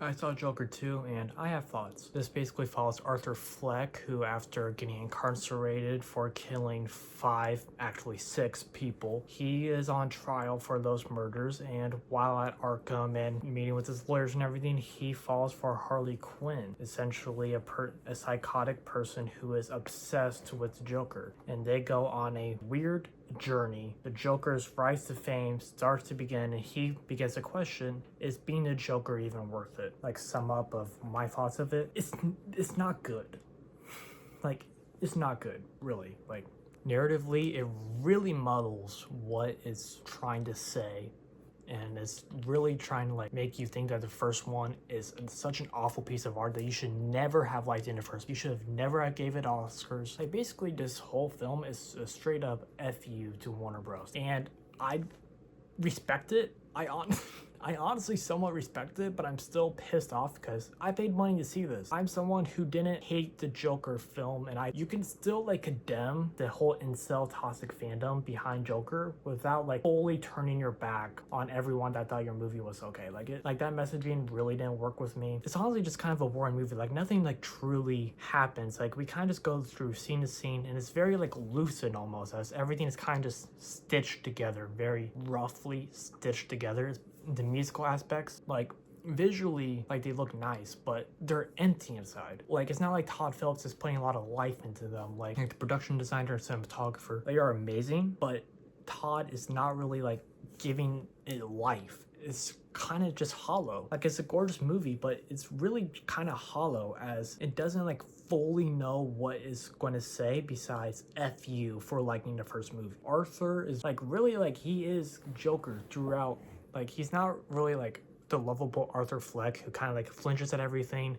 I saw Joker 2 and I have thoughts. This basically follows Arthur Fleck, who after getting incarcerated for killing actually six people, he is on trial for those murders, and while at Arkham and meeting with his lawyers and everything, he falls for Harley Quinn, essentially a psychotic person who is obsessed with the Joker, and they go on a weird journey. The Joker's rise to fame starts to begin, and he begins to question, is being a Joker even worth it? Like, sum up of my thoughts of it, it's not good. Like, it's not good, really. Like, narratively, it really muddles what it's trying to say, and it's really trying to like make you think that the first one is such an awful piece of art that you should never have liked in the first. You should have never have gave it Oscars. Like, basically this whole film is a straight up FU to Warner Bros. And I respect it. I honestly somewhat respect it, but I'm still pissed off because I paid money to see this. I'm someone who didn't hate the Joker film, and you can still like condemn the whole incel toxic fandom behind Joker without like fully turning your back on everyone that thought your movie was okay. Like that messaging really didn't work with me. It's honestly just kind of a boring movie. Like, nothing like truly happens. Like, we kind of just go through scene to scene, and it's very like lucid almost, as everything is kind of just stitched together, very roughly stitched together. The musical aspects, like visually, like they look nice, but they're empty inside. Like, it's not like Todd Phillips is putting a lot of life into them. Like the production designer and cinematographer, they are amazing, but Todd is not really like giving it life. It's kind of just hollow. Like, it's a gorgeous movie, but it's really kind of hollow, as it doesn't like fully know what it's going to say besides F you for liking the first movie. Arthur is like really like, he is Joker throughout. Like, he's not really like the lovable Arthur Fleck who kind of like flinches at everything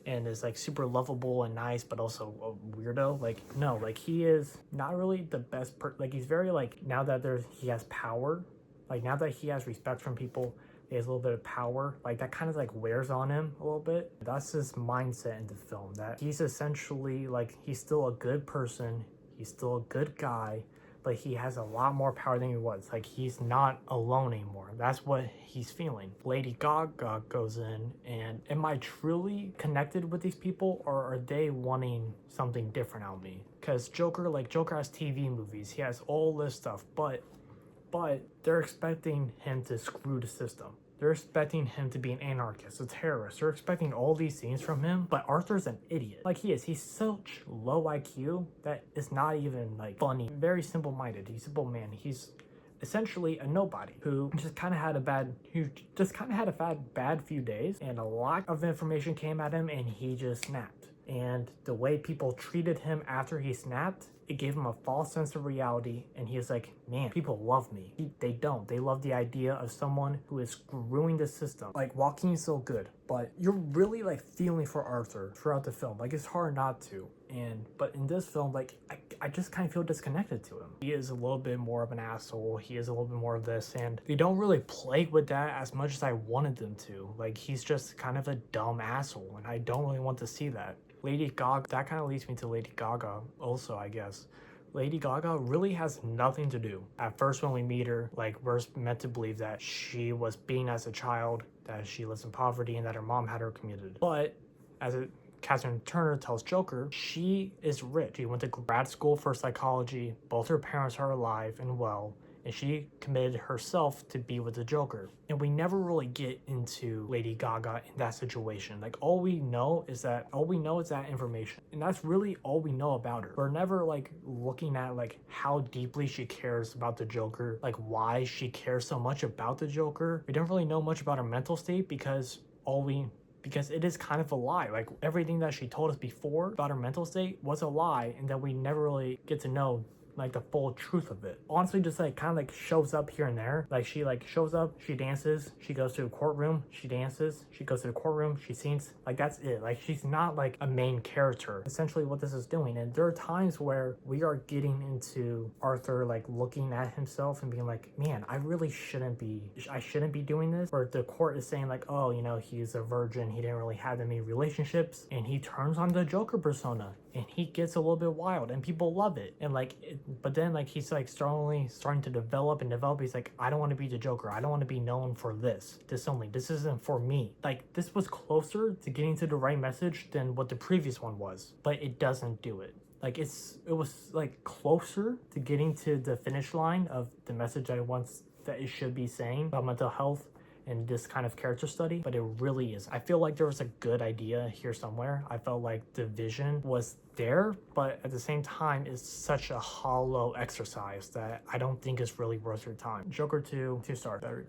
and is like super lovable and nice, but also a weirdo. Like, no, like he is not really the best like, he's very like, now that he has power, like now that he has respect from people, he has a little bit of power, like that kind of like wears on him a little bit. That's his mindset in the film, that he's essentially like, he's still a good person, he's still a good guy, but he has a lot more power than he was. Like, he's not alone anymore. That's what he's feeling. Lady Gaga goes in, and am I truly connected with these people, or are they wanting something different out of me? Because Joker has TV movies, he has all this stuff, but they're expecting him to screw the system. They're expecting him to be an anarchist, a terrorist. They're expecting all these things from him, but Arthur's an idiot. Like, he is. He's such low IQ that it's not even like funny. Very simple-minded. He's a simple man. He's essentially a nobody who just kind of had a bad few days, and a lot of information came at him, and he just snapped. And the way people treated him after he snapped, it gave him a false sense of reality, and he was like, man, people love me. They don't. They love the idea of someone who is screwing the system. Like, Joaquin's so good, but you're really like feeling for Arthur throughout the film. Like, it's hard not to. But in this film, like, I just kind of feel disconnected to him. He is a little bit more of an asshole. He is a little bit more of this, and they don't really play with that as much as I wanted them to. Like, he's just kind of a dumb asshole, and I don't really want to see that. Lady Gaga, that kind of leads me to Lady Gaga also, I guess. Lady Gaga really has nothing to do. At first, when we meet her, like, we're meant to believe that she was being as a child, that she lives in poverty, and that her mom had her committed. But Catherine Turner tells Joker, she is rich. She went to grad school for psychology. Both her parents are alive and well, and she committed herself to be with the Joker. And we never really get into Lady Gaga in that situation. Like, all we know is that information. And that's really all we know about her. We're never like looking at like how deeply she cares about the Joker, like why she cares so much about the Joker. We don't really know much about her mental state because it is kind of a lie. Like, everything that she told us before about her mental state was a lie, and that we never really get to know like the full truth of it. Honestly, just like kind of like shows up here and there. Like, she like shows up, she dances, she goes to a courtroom, she dances, she goes to the courtroom, she sings. Like, that's it. Like, she's not like a main character. Essentially what this is doing. And there are times where we are getting into Arthur like looking at himself and being like, man, I shouldn't be doing this. Or the court is saying like, oh, you know, he's a virgin, he didn't really have that many relationships, and he turns on the Joker persona, and he gets a little bit wild, and people love it. And like, But then like he's like starting to develop and develop. He's like, I don't want to be the Joker. I don't want to be known for this only. This isn't for me. Like this was closer to getting to the right message than what the previous one was, but it doesn't do it. Like it was like closer to getting to the finish line of the message that it should be saying about mental health and this kind of character study, but it really is. I feel like there was a good idea here somewhere. I felt like the vision was there, but at the same time, it's such a hollow exercise that I don't think is really worth your time. Joker 2, 2 stars.